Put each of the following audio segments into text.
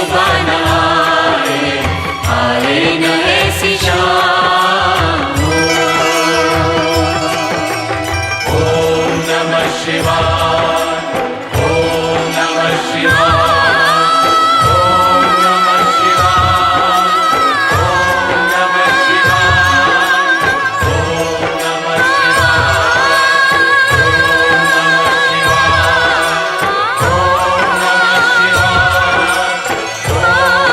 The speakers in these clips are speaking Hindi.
सुबह न आए, आए न ऐसी शाम। ओम नमः शिवाय, ओम नमः शिवाय, ओम नमः शिवाय, ओम नमः शिवाय, ओम नमः शिवाय, ओम नमः शिवाय, ओम नमः शिवाय, ओम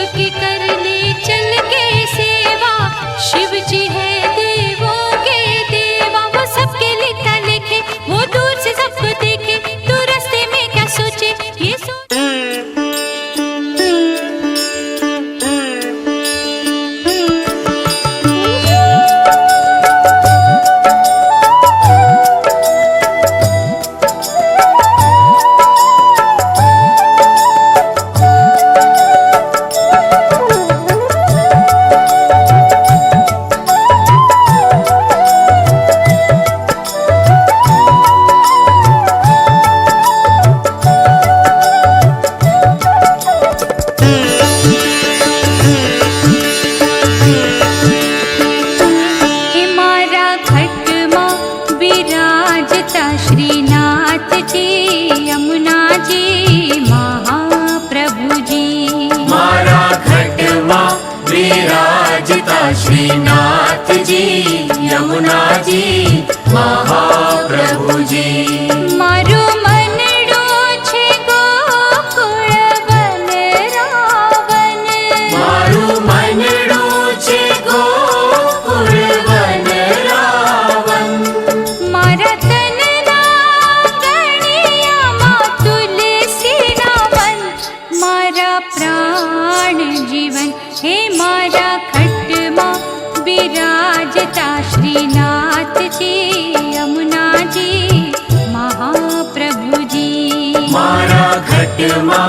की कर ले चल के सेवा। शिव जी है देवों के देवा, वो सबके लिखा लिखे, वो दूर से सबको देखे। तू रास्ते में क्या सोचे ये श्रीनाथ जी यमुना जी महाप्रभु जी। मारा खटमा विराजता श्रीनाथ जी यमुना जी महाप्रभु जी। मारो मनडो छे गोकुळ वन रावण, मारू मनडो छे गोकुळ वन रावण। मारा प्राण जीवन हे मारा खटमा विराजता श्रीनाथ जी यमुना जी महाप्रभु जी। मारा खटमा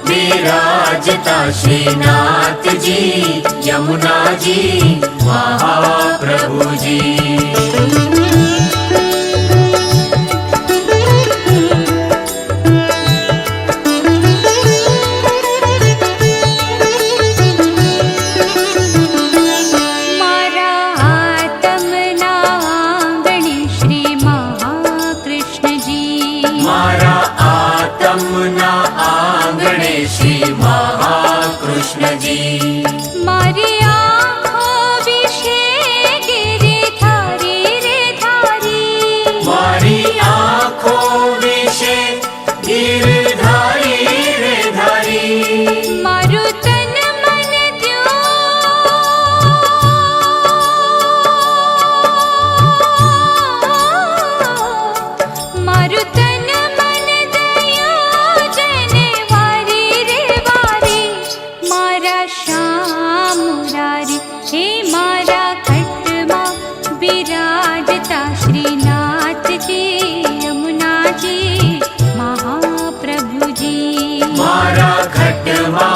विराजता श्रीनाथ जी यमुना जी महाप्रभु जी। श्री महाकृष्ण जी। मारी आँखों विषे गिरधारी रे धारी, मारी आँखों विषे गिरधारी रे धारी। मारू तन मन द्यो मारू तन मन दयो जनवारी रे वारी। मारा श्याम मुरारी हे मारा खटमा विराजता श्रीनाथ जी यमुना जी महाप्रभु जी। मारा खटमा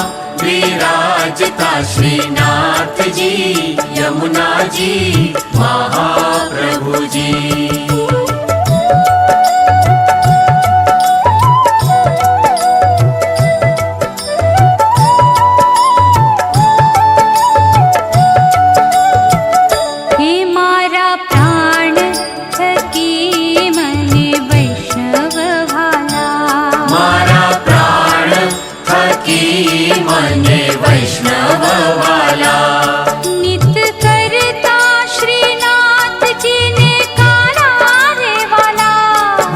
विराजता श्रीनाथ जी यमुना जी महाप्रभु जी। मने वैष्णव वाला नित करता श्रीनाथ जी ने काना रे वाला।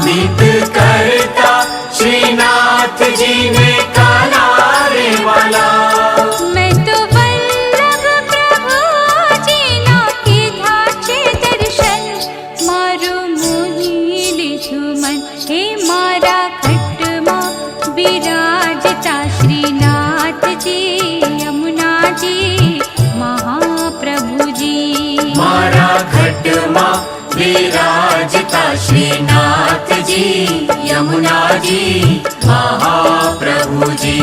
नित करता श्रीनाथ जी ने काना रे वाला। मैं तो वल्लभ प्रभु जी ना की धाचे दर्शन, मारू मोही लिधु मन हे मारा खटमा विराजता श्रीनाथ जी यमुना जी महाप्रभु जी। मारा खटमा विराजता श्रीनाथ जी यमुना जी महाप्रभु जी।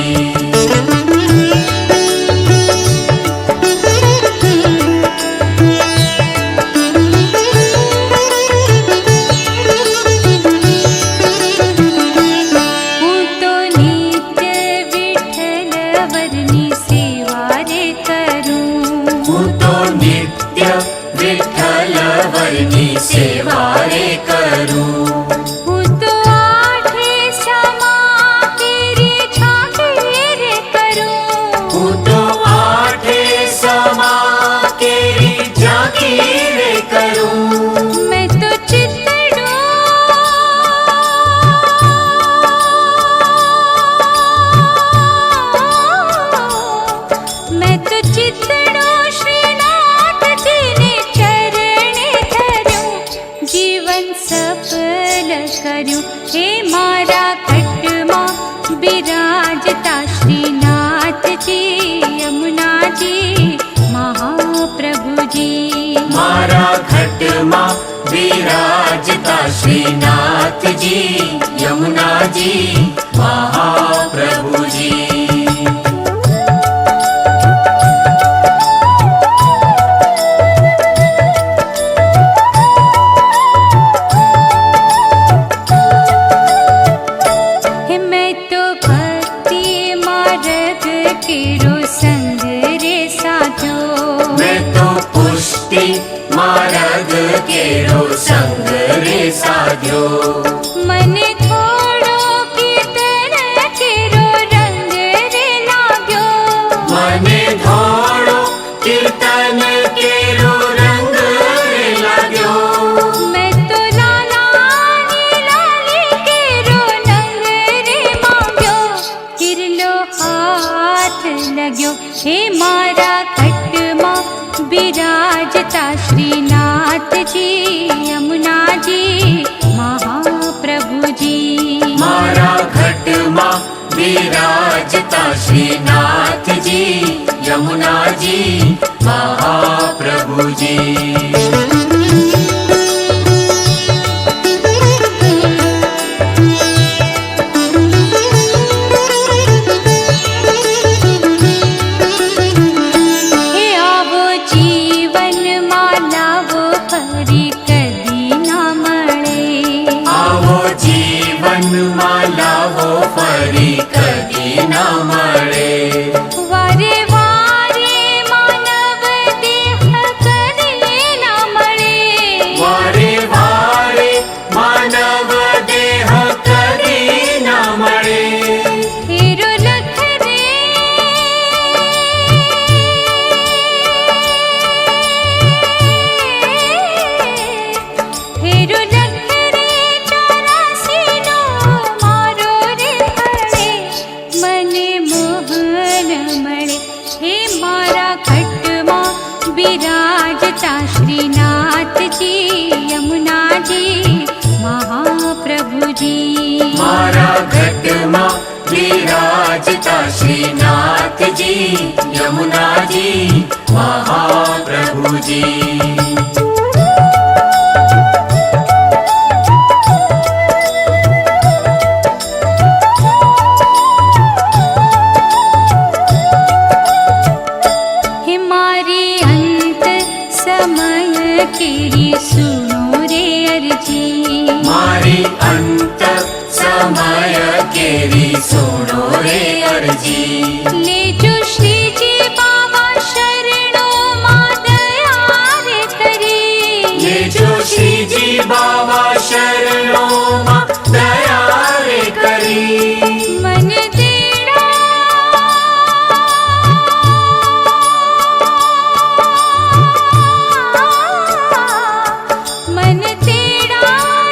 सेवा रे करूं। हूँ तो आठे समा तेरी झांकी रे करूं। हूँ तो आठे समा तेरी झांकी रे करूं। मैं तो चितड़ू मैं तो चितड़ो श्रीनाथ जी ने चरणे धर्यूं, जीवन सफल कर्यूं। हे मारा खटमा बिराजता श्रीनाथ जी, यमुना जी महाप्रभु जी। मारा खटमा विराजता श्रीनाथ जी, यमुना जी महाप्रभु जी। मैं तो भक्ति मार्ग केरो संग रे साधो, मैं तो पुष्टि मार्ग केरो संग रे साध्यो। मन थोड़ो कीर्तन केरो रंग रे लाग्यो, मने थोड़ो कीर्तन केरो रंग रे लाग्यो। मैं तो लाला नी लाली केरो नंग रे मांग्यो, किरलो हाथ लाग्यो। हे मारा खटमा बिराजता श्रीनाथ जी, यमुना जी महाप्रभु जी। मारा खटमा विराजता श्रीनाथ जी, यमुना जी महाप्रभु जी। माला वो फरी कदी न मळे। वारे वारे मानव देह कदी न मळे, वारे वारे मानव देह कदी न मळे। हेरो लख रे हेरो लख रे 84 नो मारो रे फळे, मने मोहन मळे। हे मारा खटमा बिराजता श्रीनाथ जी, यमुना जी महाप्रभु जी। मारा खटमा विराजता श्रीनाथ जी, यमुना जी महाप्रभु जी। केरी सुनो रे अर्जी, मारी अंत समय केरी सुनो रे अर्जी। ले जो श्री जी बाबा शरणो मां दया रे करी, ले जो श्री जी बाबा शरणो मां दया रे करी। मन तेरा मन तेरा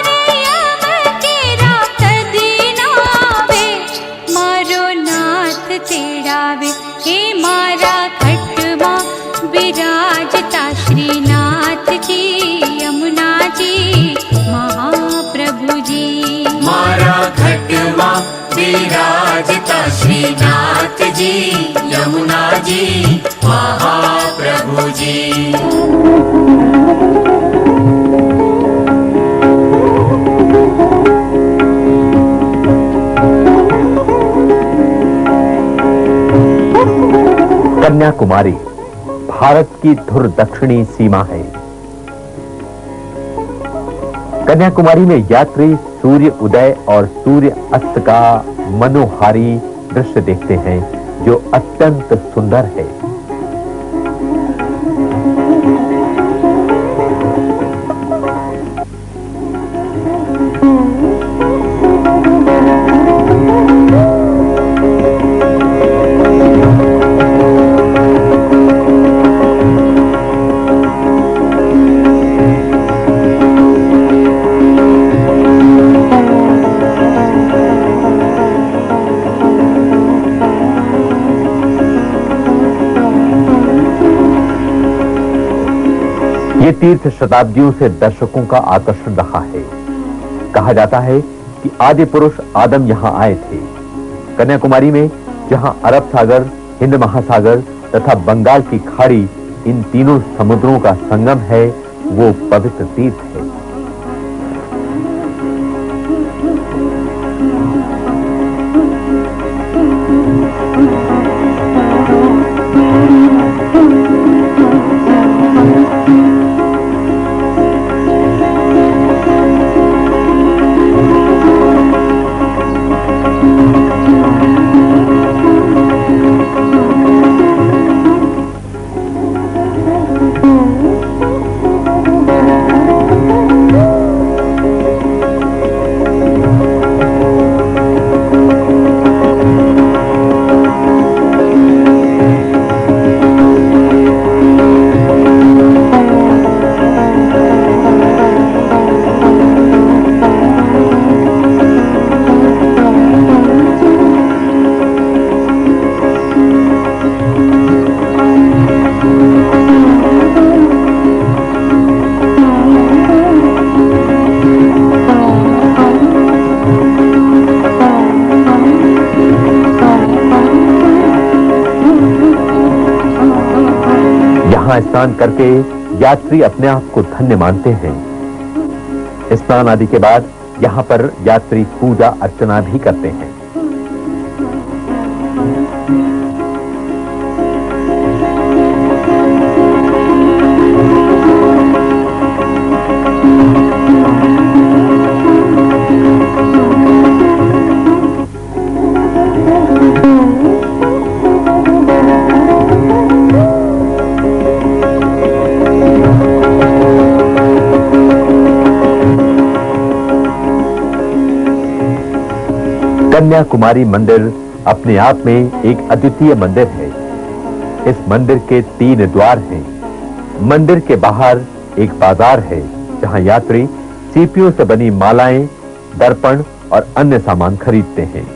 रे यम केरा कदी ना आवे, मारो नाथ तेड़ावे। हे मारा खटमा विराजता श्रीनाथ जी, यमुना जी महाप्रभु जी। मारा खटमा विराजता श्रीनाथ जी, यमुना जी महाप्रभु जी। कन्याकुमारी भारत की धुर दक्षिणी सीमा है। कन्याकुमारी में यात्री सूर्य उदय और सूर्य अस्त का मनोहारी दृश्य देखते हैं जो अत्यंत सुंदर है। ये तीर्थ शताब्दियों से दर्शकों का आकर्षण रहा है। कहा जाता है कि आदि पुरुष आदम यहां आए थे। कन्याकुमारी में जहां अरब सागर, हिंद महासागर तथा बंगाल की खाड़ी इन तीनों समुद्रों का संगम है, वो पवित्र तीर्थ है। स्नान करके यात्री अपने आप को धन्य मानते हैं। स्नान आदि के बाद यहां पर यात्री पूजा अर्चना भी करते हैं। कन्याकुमारी मंदिर अपने आप में एक अद्वितीय मंदिर है। इस मंदिर के 3 द्वार हैं। मंदिर के बाहर एक बाजार है जहां यात्री सीपियों से बनी मालाएं, दर्पण और अन्य सामान खरीदते हैं।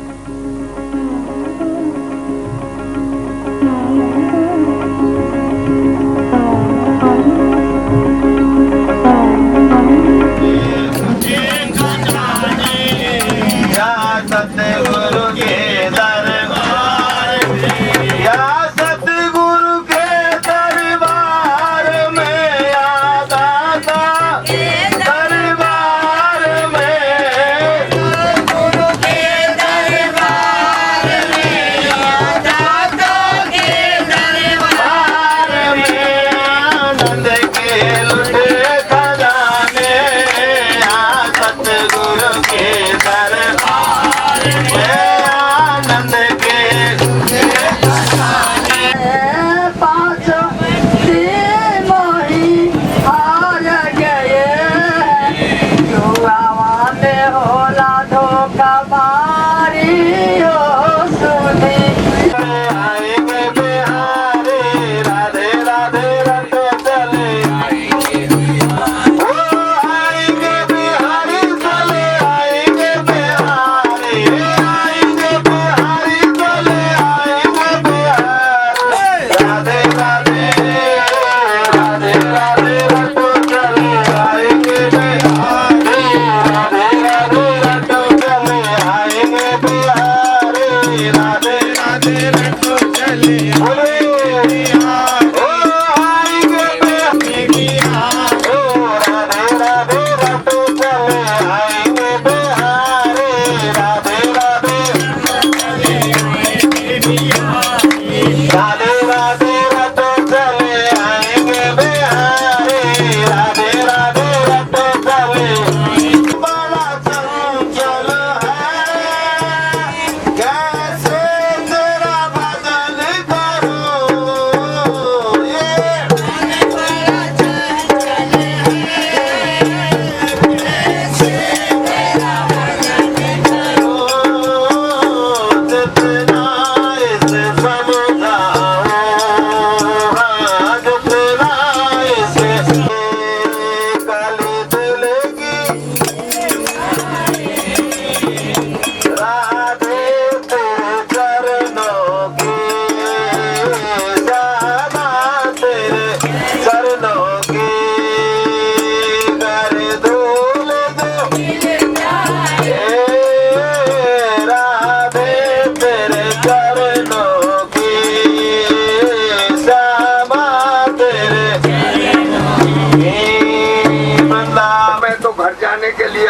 दरबार में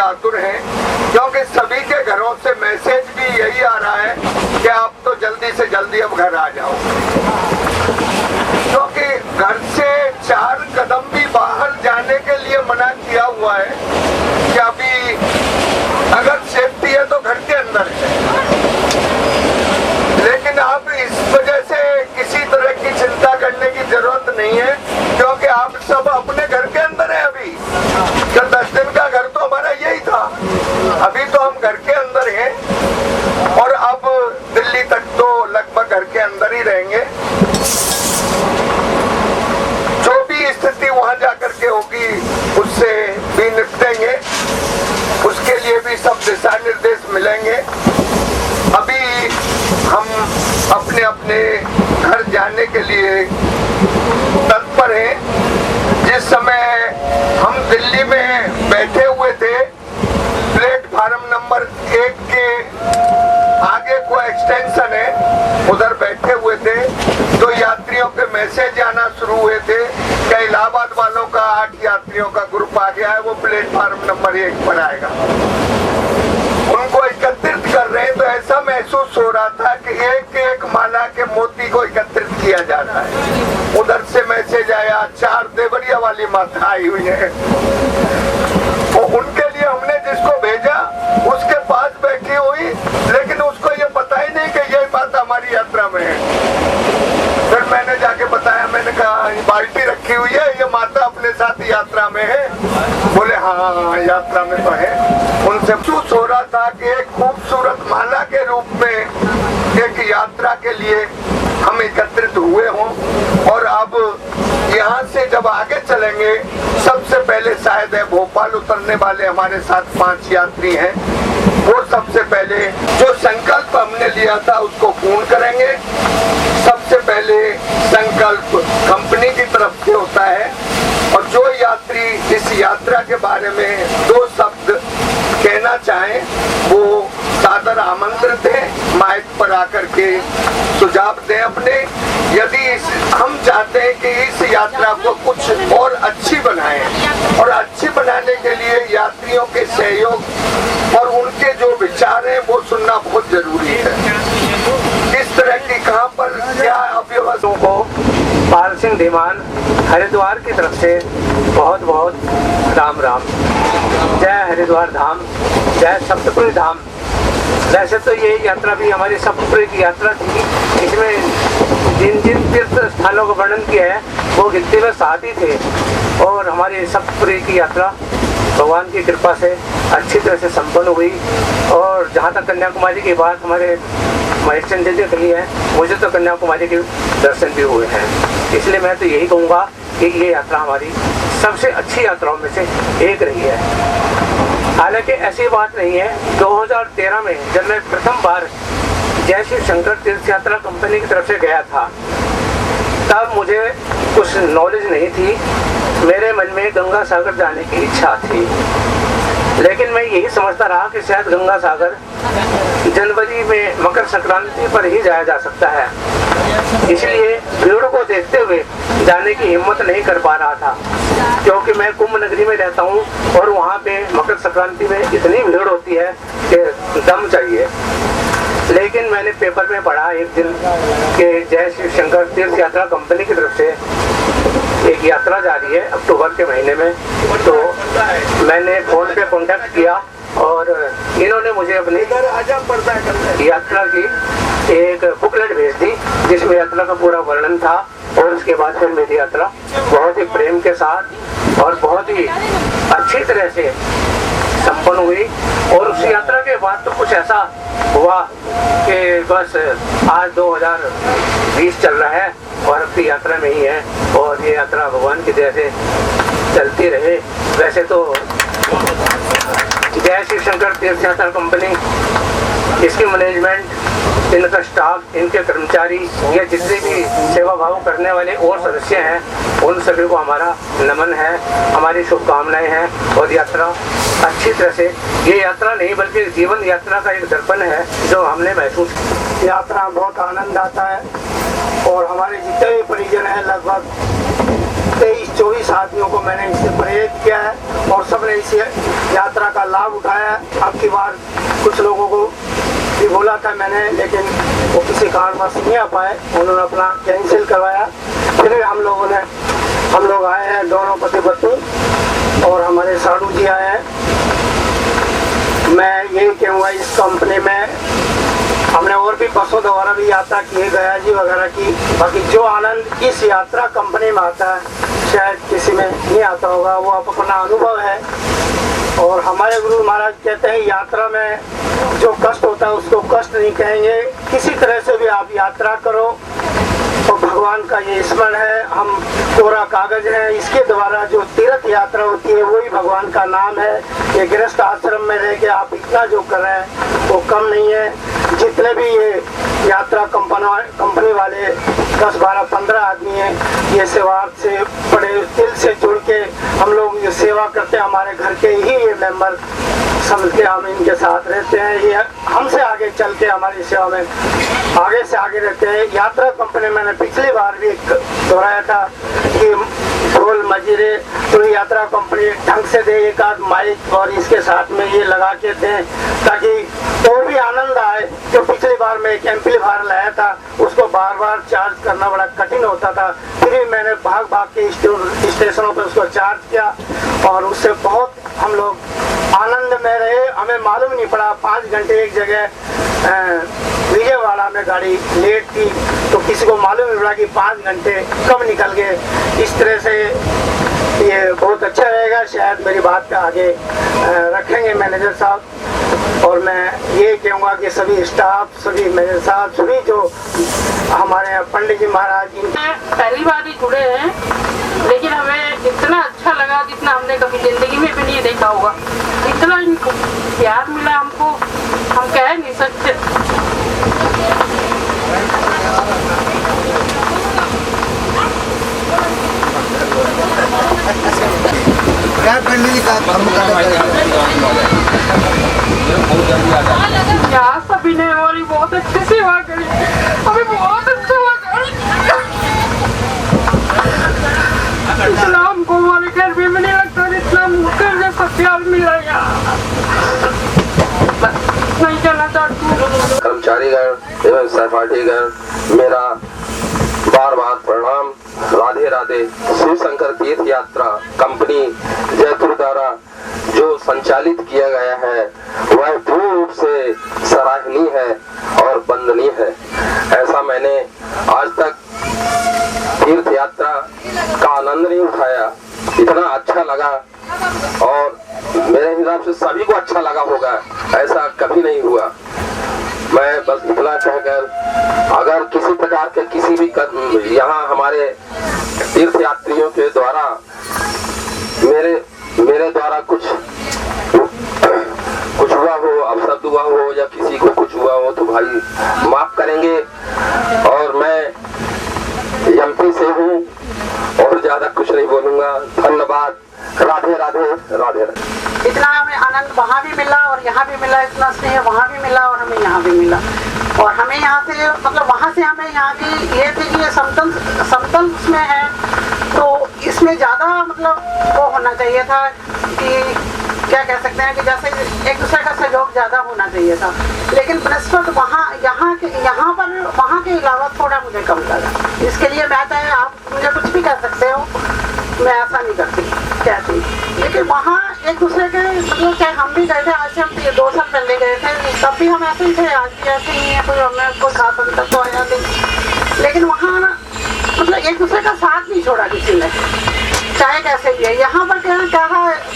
आतुर हैं, क्योंकि सभी के घरों से मैसेज भी यही आ रहा है कि आप तो जल्दी से जल्दी अब घर आ जाओ, क्योंकि घर से 4 कदम भी बाहर जाने के लिए मना किया हुआ है कि अभी अगर सेफ्टी है तो घर के अंदर है। लेकिन आप इस वजह से किसी तरह की चिंता करने की जरूरत नहीं है, क्योंकि आप सब अपने घर के अंदर है। अभी तो 10 दिन का घर तो हमारा यही था, अभी तो हम घर के अंदर हैं और अब दिल्ली तक तो लगभग घर के अंदर ही रहेंगे। जो भी स्थिति वहां जाकर के होगी उससे भी निपटेंगे, उसके लिए भी सब दिशा निर्देश मिलेंगे। अभी हम अपने अपने घर जाने के लिए तत्पर हैं। जिस समय हम दिल्ली में बैठे हुए थे, प्लेटफार्म नंबर 1 के आगे को एक्सटेंशन है, उधर बैठे हुए थे तो यात्रियों के मैसेज आना शुरू हुए थे कि इलाहाबाद वालों का 8 यात्रियों का ग्रुप आ गया है, वो प्लेटफार्म नंबर 1 पर आएगा। उनको एकत्रित कर रहे हैं, तो ऐसा महसूस हो रहा था कि एक एक माला के मोती को एकत्रित किया जा रहा है। उधर से मैसेज आया 4 देवरिया वाली माता आई हुई है, तो उनके लिए हमने जिसको भेजा उसके पास बैठी हुई, लेकिन उसको ये पता ही नहीं कि ये बात हमारी यात्रा में है। फिर मैंने जाके बताया, मैंने कहा बाल्टी रखी हुई है, ये माता अपने साथ यात्रा में है। बोले हाँ यात्रा में तो है। उनसे महसूस हो रहा था कि एक खूबसूरत माला के रूप में एक यात्रा के लिए हम एकत्रित हुए हों, और अब यहाँ से जब आगे चलेंगे, सबसे पहले शायद है भोपाल उतरने वाले हमारे साथ 5 यात्री हैं, वो सबसे पहले जो संकल्प हमने लिया था उसको पूर्ण करेंगे। सबसे पहले संकल्प कंपनी की तरफ से होता है, और जो यात्री इस यात्रा के बारे में 2 शब्द कहना चाहें वो सादर आमंत्रित है, माइक पर आकर के सुझाव दें अपने। यदि हम चाहते हैं कि इस यात्रा को कुछ और अच्छी बनाएं, और अच्छी बनाने के लिए यात्रियों के सहयोग और उनके जो विचार हैं वो सुनना बहुत जरूरी है। इस तरह की कहाँ पर क्या अव्यवस्था को पाल सिंह धीमान हरिद्वार की तरफ से बहुत बहुत राम राम। जय हरिद्वार धाम, जय सप्तपुरी धाम। वैसे तो ये यात्रा भी हमारी सप्तपुरी की यात्रा थी, इसमें जिन जिन तीर्थ स्थानों का वर्णन किया है वो गिनती में 7 ही थे, और हमारी सप्तपुरी की यात्रा भगवान की कृपा से अच्छी तरह से संपन्न हुई। और जहाँ तक कन्याकुमारी की बात हमारे महेश चंद्र जी कही है, मुझे तो कन्याकुमारी के दर्शन भी हुए हैं, इसलिए मैं तो यही कहूँगा कि ये यात्रा हमारी सबसे अच्छी यात्राओं में से एक रही है। हालांकि ऐसी बात नहीं है, 2013 में जब मैं प्रथम बार जय श्री शंकर तीर्थ यात्रा कंपनी की तरफ से गया था, तब मुझे कुछ नॉलेज नहीं थी। मेरे मन में गंगा सागर जाने की इच्छा थी, लेकिन मैं यही समझता रहा कि शायद गंगा सागर जनवरी में मकर संक्रांति पर ही जाया जा सकता है, इसलिए भीड़ को देखते हुए जाने की हिम्मत नहीं कर पा रहा था, क्योंकि मैं कुंभ नगरी में रहता हूँ और वहाँ पे मकर संक्रांति में इतनी भीड़ होती है कि दम चाहिए। लेकिन मैंने पेपर में पढ़ा एक दिन कि जय श्री शंकर तीर्थ यात्रा कंपनी की तरफ से एक यात्रा जा रही है अक्टूबर के महीने में, तो मैंने फोन पे कांटेक्ट किया और इन्होंने मुझे अपनी यात्रा की एक बुकलेट भेज दी जिसमें यात्रा का पूरा वर्णन था। और उसके बाद फिर मेरी यात्रा बहुत ही प्रेम के साथ और बहुत ही अच्छी तरह से संपन्न हुई। और उस यात्रा के बाद तो कुछ ऐसा हुआ कि बस आज 2020 चल रहा है और अब की यात्रा में ही है, और ये यात्रा भगवान की दया से चलती रहे। वैसे तो जय श्री शंकर तीर्थ यात्रा कंपनी, इसकी मैनेजमेंट, इनका स्टाफ, इनके कर्मचारी या जितने भी सेवा भाव करने वाले और सदस्य हैं, उन सभी को हमारा नमन है, हमारी शुभकामनाएं हैं। और यात्रा अच्छी तरह से, ये यात्रा नहीं बल्कि जीवन यात्रा का एक दर्पण है जो हमने महसूस किया। यात्रा बहुत आनंद आता है और हमारे जितने भी परिजन हैं लगभग 23-24 आदमियों को मैंने इससे प्रेरित किया है और सबने इस यात्रा का लाभ उठाया। अब की बार कुछ लोगों को भी बोला था मैंने, लेकिन वो किसी कारणवश नहीं आ पाए, उन्होंने अपना कैंसिल करवाया। फिर भी हम लोग आए हैं, दोनों पति पत्नी और हमारे साधु जी आए हैं। मैं यही कहूँगा इस कंपनी में हमने और भी बसों द्वारा भी यात्रा की है, गया जी वगैरह की, बाकी जो आनंद इस यात्रा कंपनी में आता है शायद किसी में नहीं आता होगा। वो आप अपना अनुभव है। और हमारे गुरु महाराज कहते हैं यात्रा में जो कष्ट होता है उसको कष्ट नहीं कहेंगे, किसी तरह से भी आप यात्रा करो। और भगवान का ये स्मरण है, हम कोरा कागज है, इसके द्वारा जो तीर्थ यात्रा होती है वही भगवान का नाम है। ये गृहस्थ आश्रम में रह के आप इतना जो कर रहे हैं वो कम नहीं है। जितने भी ये यात्रा कंपनी वाले 10, 12, 15 आदमी हैं, ये सेवार्थ से बड़े दिल से जुड़ के हम लोग ये सेवा करते हैं। हमारे घर के ही ये मेंबर समझ के हम इनके साथ रहते हैं, ये हमसे आगे चल के हमारी सेवा में आगे से आगे रहते हैं। यात्रा कंपनी मैंने पिछली बार भी दोहराया था कि ढोल मजीरे तो यात्रा कंपनी ढंग से दे, एक आध माइक और इसके साथ में ये लगा के दें ताकि और भी आनंद आए। जो पिछली बार मैं एक एम्पलीफायर लाया था उसको बार बार चार्ज करना बड़ा कठिन होता था, फिर भी मैंने भाग के स्टेशनों पर उसको चार्ज किया और उससे बहुत हम लोग आनंद में रहे। हमें मालूम नहीं पड़ा 5 घंटे एक जगह विजयवाड़ा में गाड़ी लेट थी तो किसी को मालूम नहीं पड़ा कि 5 घंटे कब निकल गए। इस तरह से ये बहुत अच्छा रहेगा। शायद मेरी बात का आगे रखेंगे मैनेजर साहब। और मैं ये कहूँगा कि सभी स्टाफ, सभी मैनेजर साहब, सभी जो हमारे पंडित जी महाराज जी पहली बार ही जुड़े हैं, लेकिन हमें इतना अच्छा लगा जितना हमने कभी जिंदगी में भी नहीं देखा होगा। इतना प्यार मिला हमको, हम कह नहीं सकते। यहाँ सभी ने हमारी बहुत अच्छी सेवा करी, हमें बहुत अच्छा लगा। इतना हमको हमारे घर में नहीं लगता जितना मुझे जैसा प्यार मिला यहाँ। नहीं चलना चाहती। कर्मचारीगण एवं सहपाठीगण मेरा बार बार प्रणाम। राधे राधे। शिव शंकर तीर्थ यात्रा कंपनी जयपुर द्वारा जो संचालित किया गया है वह पूर्ण रूप से सराहनीय है और वंदनीय है। ऐसा मैंने आज तक तीर्थ यात्रा का आनंद नहीं उठाया। इतना अच्छा लगा और मेरे हिसाब से सभी को अच्छा लगा होगा, ऐसा कभी नहीं हुआ। मैं बस इतना कहकर अगर किसी प्रकार के किसी भी यहाँ हमारे तीर्थ यात्रियों के द्वारा मेरे द्वारा कुछ हुआ हो, अपशब्द हुआ हो या किसी को कुछ हुआ हो तो भाई माफ करेंगे। और मैं एमपी से हूँ और ज्यादा कुछ नहीं बोलूंगा। धन्यवाद। राधे राधे। राधे राधे। इतना हमें आनंद वहाँ भी मिला और यहाँ भी मिला, इतना स्नेह वहाँ भी मिला और हमें यहाँ भी मिला। और हमें यहाँ से मतलब वहाँ से हमें यहाँ की ये थी कि ये समतल उसमें है तो इसमें ज्यादा मतलब वो होना चाहिए था कि क्या कह सकते हैं कि जैसे एक दूसरे का सहयोग ज्यादा होना चाहिए था, लेकिन बनस्पत यहाँ पर वहाँ के अलावा थोड़ा मुझे कम लगा। इसके लिए मैं चाहे आप मुझे कुछ भी कह सकते हो, मैं ऐसा नहीं करती कहती, लेकिन वहाँ एक दूसरे के मतलब चाहे हम भी गए थे, आज से हम 2 साल पहले गए थे तब भी हम ऐसे ही थे, आज भी ऐसे ही है, कोई हमें कोई खास अंतर तो आया नहीं। लेकिन वहाँ ना मतलब एक दूसरे का साथ नहीं छोड़ा किसी ने, चाहे कैसे भी है। यहाँ पर क्या है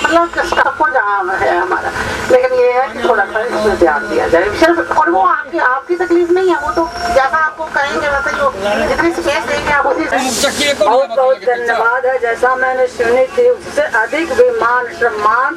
मतलब सबको जहाँ है हमारा, लेकिन ये है कि थोड़ा सा इसमें ध्यान दिया जाए सिर्फ। और वो आपकी तकलीफ नहीं है, वो तो जैसा आपको कहेंगे वैसे जो जितनी स्पेस देंगे आप उसी से। बहुत बहुत धन्यवाद है। जैसा मैंने सुनी थी उससे अधिक भी मान सम्मान,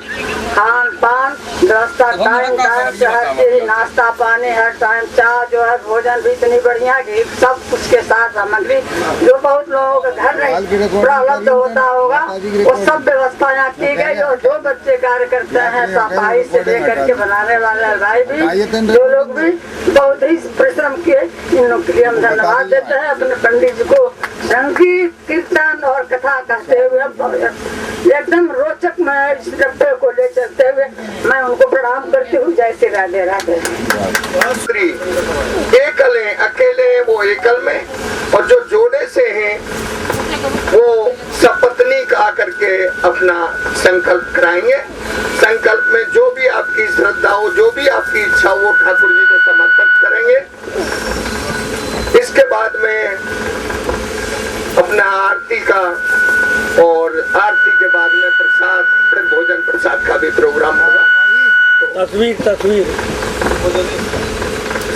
खान पान, व्यवस्था टाइम से हर चीज, नाश्ता पानी हर टाइम, चाय जो है भोजन भी इतनी बढ़िया कि सब उसके साथ सामग्री जो बहुत लोगों के घर नहीं उपलब्ध होता होगा वो सब व्यवस्था यहाँ की गई। और जो बच्चे कार्य करते हैं सफाई से लेकर के बनाने वाले भाई भी, जो लोग भी बहुत ही परिश्रम किए, इन लोग के लिए हम धन्यवाद देते हैं। अपने पंडित जी को संगीत कीर्तन और कथा कहते हुए एकदम रोचक में इस डब्बे को ले चलते हुए मैं उनको प्रणाम करती हूँ। जय श्री राधे राधे। स्त्री एकल है, अकेले हैं वो एकल में, और जो जोड़े से हैं वो सपत्नी का करके अपना संकल्प कराएंगे। संकल्प में जो भी आपकी श्रद्धा हो, जो भी आपकी इच्छा हो, वो ठाकुर जी को समर्पित करेंगे। इसके बाद में अपना आरती का, और आरती के बाद में प्रसाद, भोजन प्रसाद का भी प्रोग्राम होगा। तस्वीर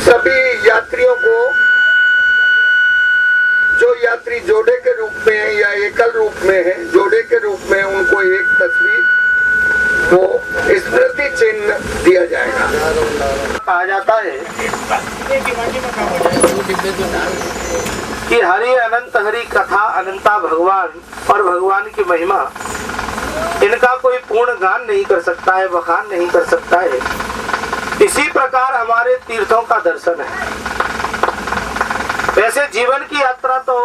सभी यात्रियों को, जो यात्री जोड़े के रूप में है या एकल रूप में है, जोड़े के रूप में उनको एक तस्वीर वो स्मृति चिन्ह दिया जाएगा। कहा जाता है कि हरि अनंत हरि कथा अनंता भगवान और भगवान की महिमा, इनका कोई पूर्ण गान नहीं कर सकता है, बखान नहीं कर सकता है। इसी प्रकार हमारे तीर्थों का दर्शन है। वैसे जीवन की यात्रा तो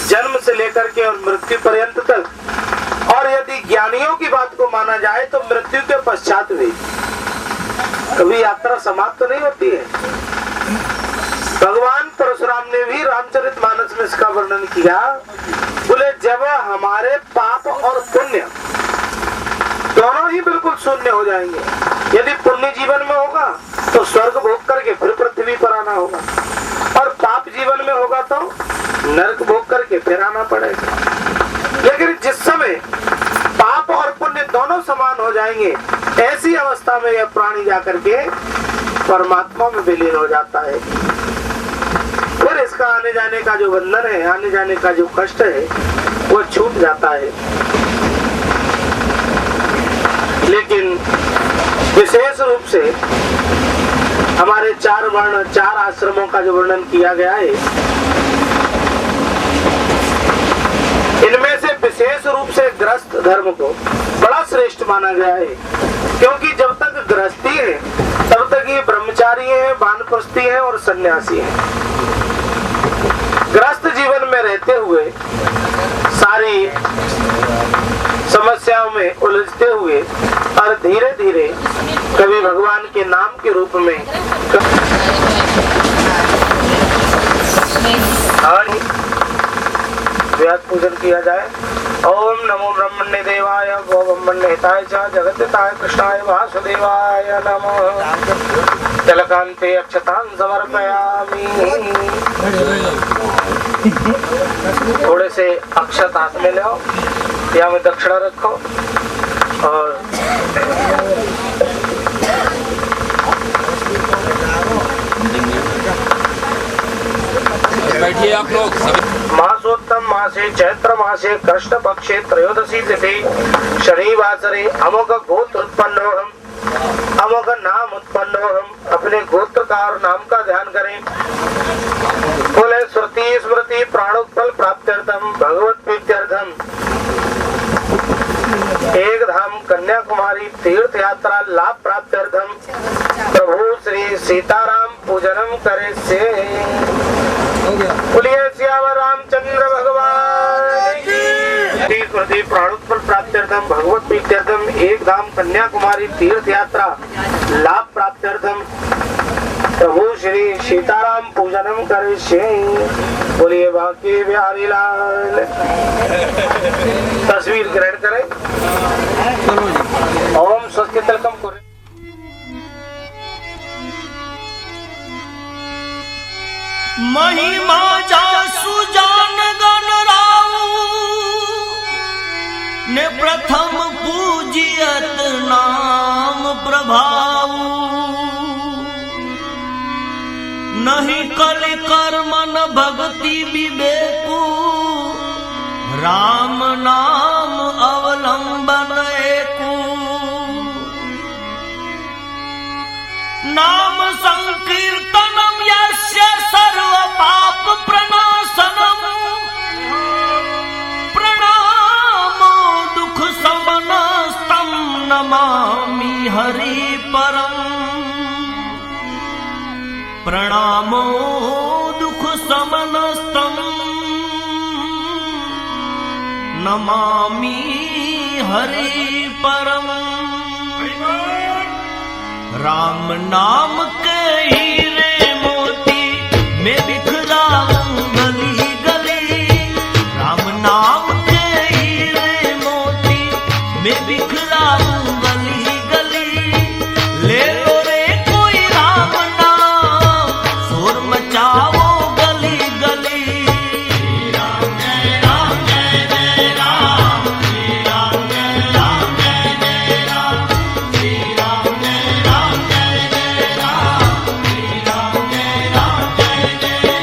जन्म से लेकर के और मृत्यु पर्यंत तक, और यदि ज्ञानियों की बात को माना जाए तो मृत्यु के पश्चात भी कभी यात्रा समाप्त नहीं होती है। भगवान परशुराम ने भी रामचरितमानस में इसका वर्णन किया। बोले जब हमारे पाप और पुण्य दोनों ही बिल्कुल शून्य हो जाएंगे, यदि पुण्य जीवन में होगा तो स्वर्ग भोग करके फिर पृथ्वी पर आना होगा, और पाप जीवन में होगा तो नरक भोग करके फिर आना पड़ेगा। लेकिन जिस समय पाप और पुण्य दोनों समान हो जाएंगे, ऐसी अवस्था में यह प्राणी जाकर के परमात्मा में विलीन हो जाता है। फिर इसका आने जाने का जो बंधन है, आने जाने का जो कष्ट है, वो छूट जाता है। लेकिन विशेष रूप से हमारे 4 वर्ण, 4 आश्रमों का जो वर्णन किया गया है, इनमें से विशेष रूप से गृहस्थ धर्म को बड़ा श्रेष्ठ माना गया है। क्योंकि जब तक गृहस्थी है तब तक ये ब्रह्मचारी है, वानप्रस्थी है और सन्यासी है। गृहस्थ जीवन में रहते हुए सारी समस्याओं में उलझते हुए और धीरे धीरे कभी भगवान के नाम के रूप में व्यास पूजन किया जाए। ओम नमो ब्रह्मण्य देवाय गो ब्रह्मण्य हिताय च जगद्धिताय कृष्णाय वासुदेवाय नमः। तिलकान्ते अक्षतान् समर्पयामि। थोड़े से अक्षत हाथ में लो या में दक्षिणा रखो और बैठिए आप लोग। मासोत्तम मासे चैत्र मासे कृष्ण पक्षे त्रयोदशी तिथि शनिवासरे अमोघ गोत्र उत्पन्न हो, हम अमोघ नाम उत्पन्न हो। हम अपने गोत्र का और नाम का ध्यान करें। बोले श्रुति स्मृति प्राणोत्पल प्राप्त्यर्थम भगवत प्रीत्यर्थम एक धाम कन्याकुमारी तीर्थ यात्रा लाभ प्राप्त्यर्थम प्रभु श्री सीताराम पूजनम करे से। बोलिए सियावर रामचंद्र भगवान की। स्मृति प्राणोत्पल प्राप्त्यर्थम भगवत प्रीत्यर्थम एक धाम कन्याकुमारी तीर्थ यात्रा लाभ प्राप्त्यर्थम प्रभु श्री सीताराम पूजनम करिष्ये। बोलिए बाकी बिहारी लाल। तस्वीर ग्रहण करें। ओम स्वस्ति तिलकम करें। महिमा जासु जान गण राऊ ने प्रथम पूजियत नाम प्रभाऊ। नहीं कल कर्म न भक्ति विवेकु राम नाम अवलंबन एकु। नाम संकीर्तनम यस्य सर्व पाप प्रणाशनम प्रणामो दुख समनस्तम नमामि हरि परम। प्रणामो दुख समनस्तम नमामि हरि परम। राम नाम के हीरे मोती मैं बिखराऊं गली गली। राम नाम के हीरे मोती मैं बिखराऊं गली गली। ले लो रे कोई राम नाम शोर मचाओ गली गली। राम जय राम जय जय राम। श्री राम जय राम जय जय राम। श्री राम जय राम जय जय राम। श्री राम जय राम जय जय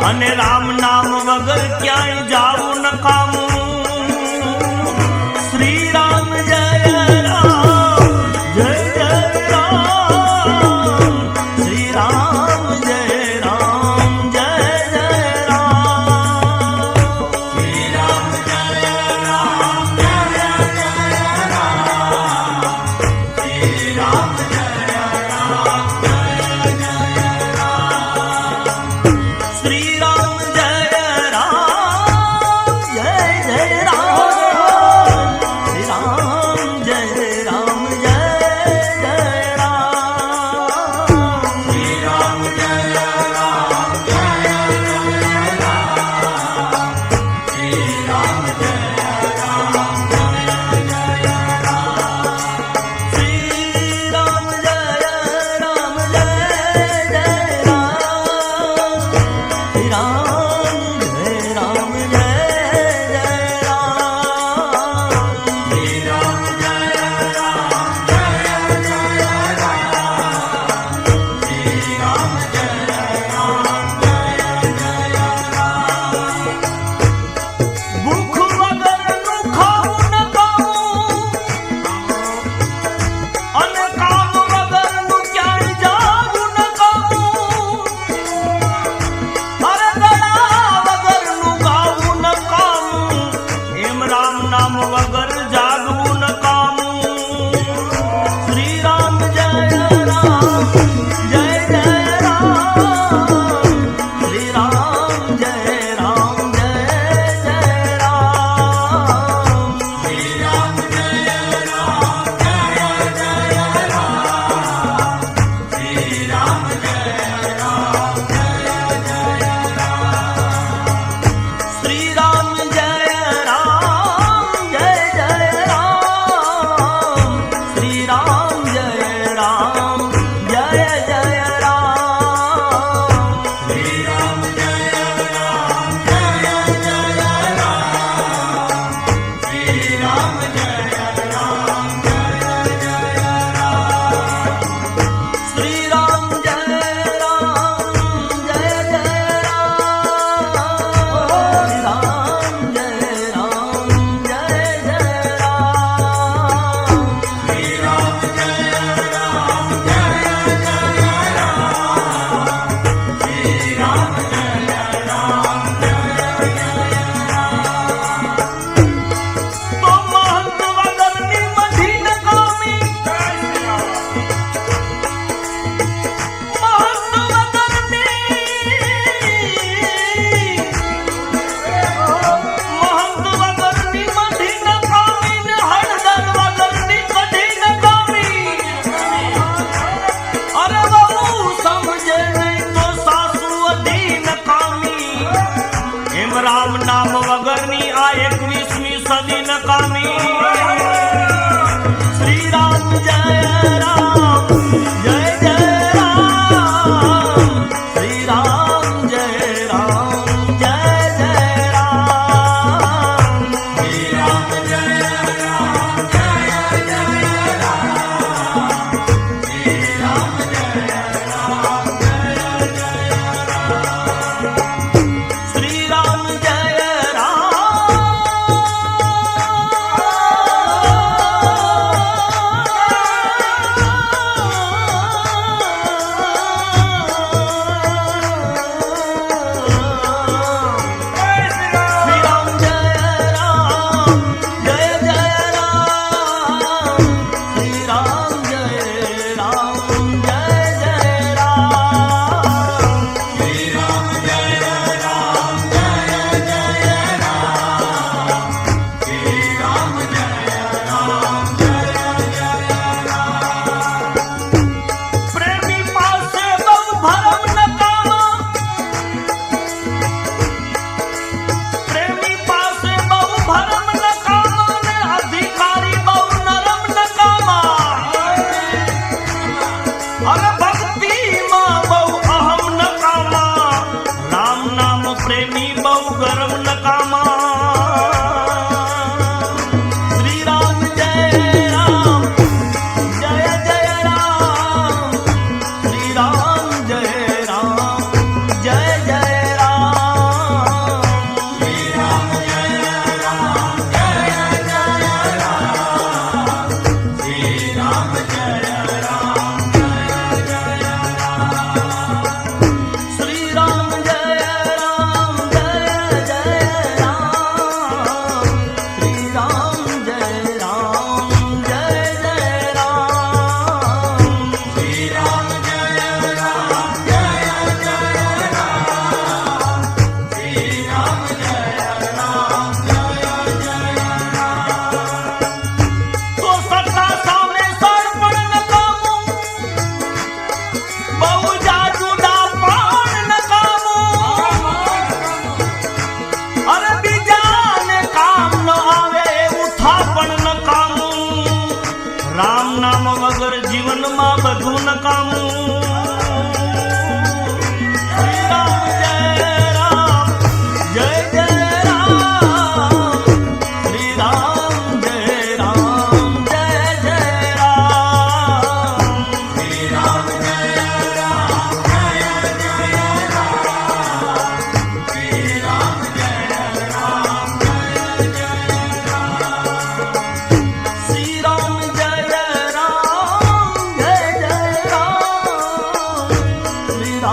અને રામ નામ વગર ક્યાંય જાવું નકામું. શ્રી રામ જય રામ જય જય રામ, શ્રી રામ જય રામ જય જય રામ, શ્રી રામ જય રામ જય જય રામ, શ્રી રામ જય રામ જય જય રામ, શ્રી રામ જય રામ જય જય રામ, શ્રી રામ જય રામ જય જય રામ, શ્રી રામ જય રામ જય જય રામ, શ્રી રામ જય રામ જય જય રામ, શ્રી રામ જય રામ જય જય રામ, શ્રી રામ જય રામ જય જય રામ, શ્રી રામ જય રામ જય જય રામ, શ્રી રામ જય રામ જય જય રામ. ભૂખ વગરનું ખાવું ન ખાવું અને કામ વગરનું ક્યાંય જાવું ન ખાવું, અરે ગળા વગરનું ગાવું ન કામું, એમ રામ નામ વગર જાગવું ન કામું. શ્રી રામ જય રામ જય જય રામ,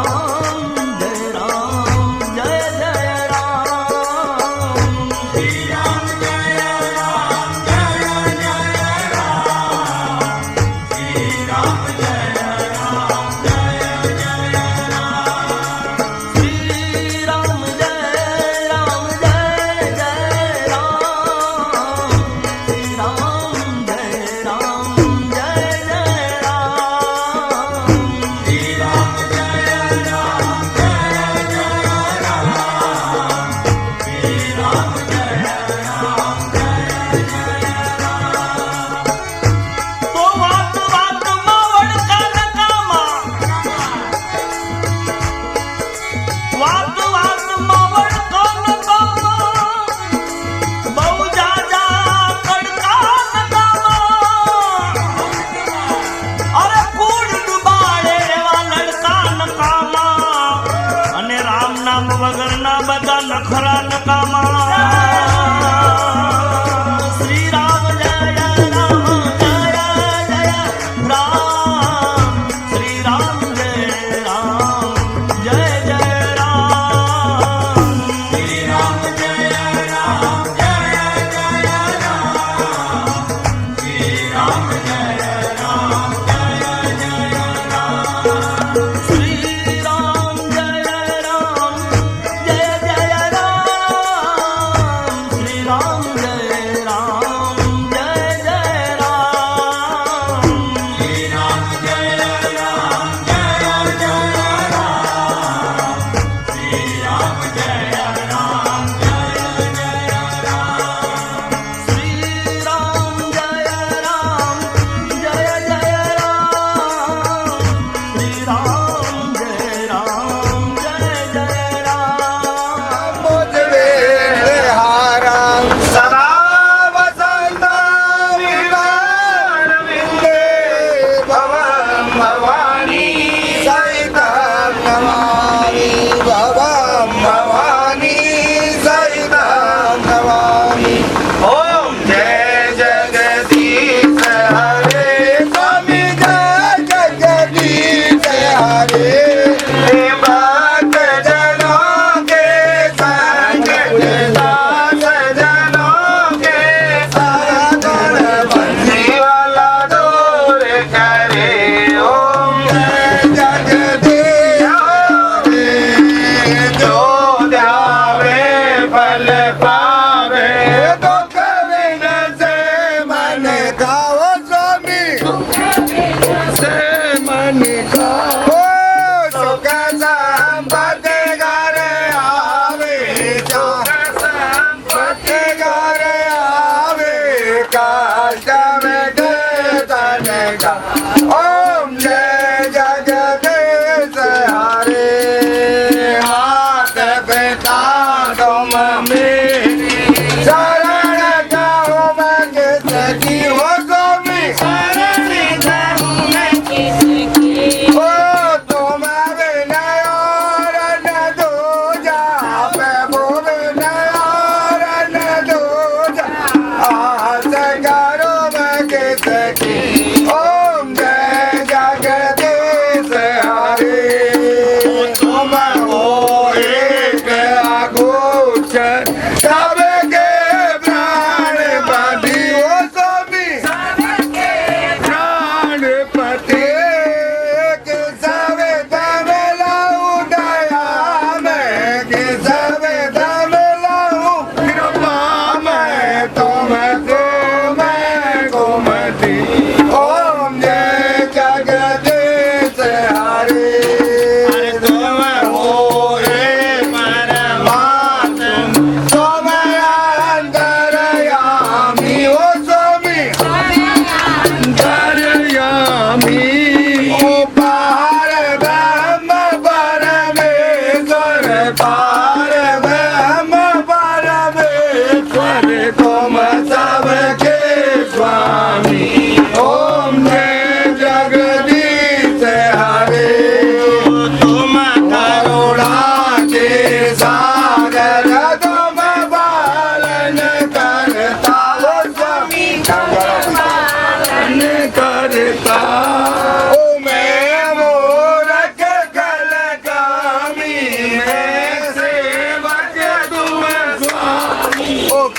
Oh,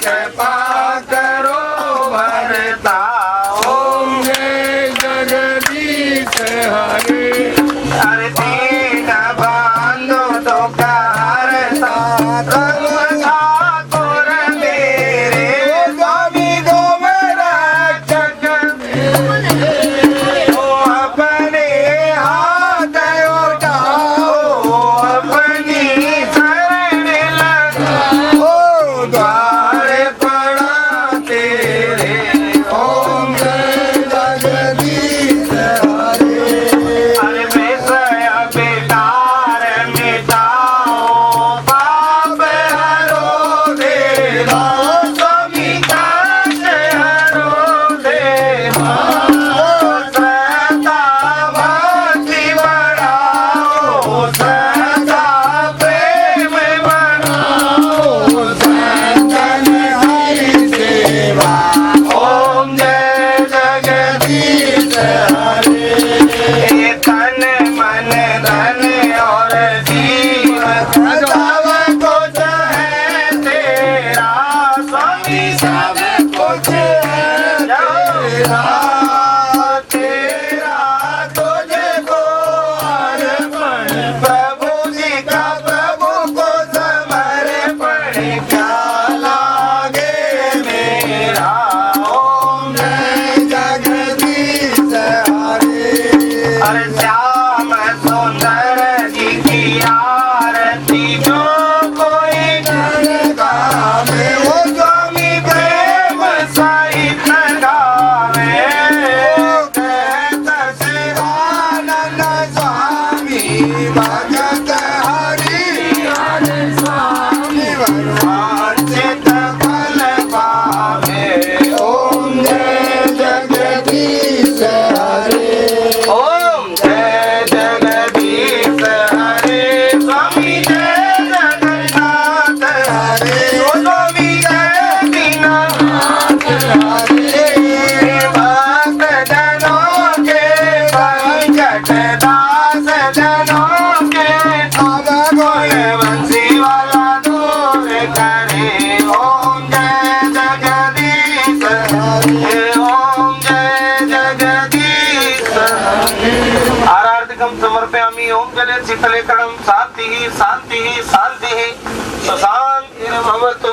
कृपा करो भरता ओम जय जगदीश हरे अरे दीन बंधु दुख हरता ठाकुर मेरे स्वामी गोविंद रक्षक ओ अपने हाथ उठाओ अपनी शरण लगाओ द्वार पड़ा तेरे ओम जय जगदीश हरे अरे विषय बेदार मिटाओ पाप हरो देवा स्वामी काज हरो देवा सदा भक्ति बढ़ाओ सदा प्रेम बढ़ाओ संतन हरि सेवा ओम जय जगदीश हरे तन मन धन और जीवन सब कुछ है तेरा स्वामी सब कुछ है तेरा तेरा तुझको अर्पण प्रभु जी का प्रभु को समर्पण क्या लागे मेरा ओम जय जगदीश हरे अरे श्याम सुंदर जी की आरती जो कोई कर गावे वो स्वामी प्रेम सहित गावे कहत शिवानंद स्वामी भगत हरि स्वामी वांछित फल पावे ओम जय जगदीश हरे ओम जय जगदीश हरे स्वामी जय जगन्नाथ हरे ओ स्वामी जय दीनानाथ हरे भक्त जनों के संकट दास जनों के अब गुण बंसी वाला दूर करे ओम जय जगदीश हरे ओम जय जगदीश हरे आरार्थिकं समर्पयामि ओम जले शीतलेकरणं शान्तिः शान्तिः शान्तिः शान्तिर्भवतु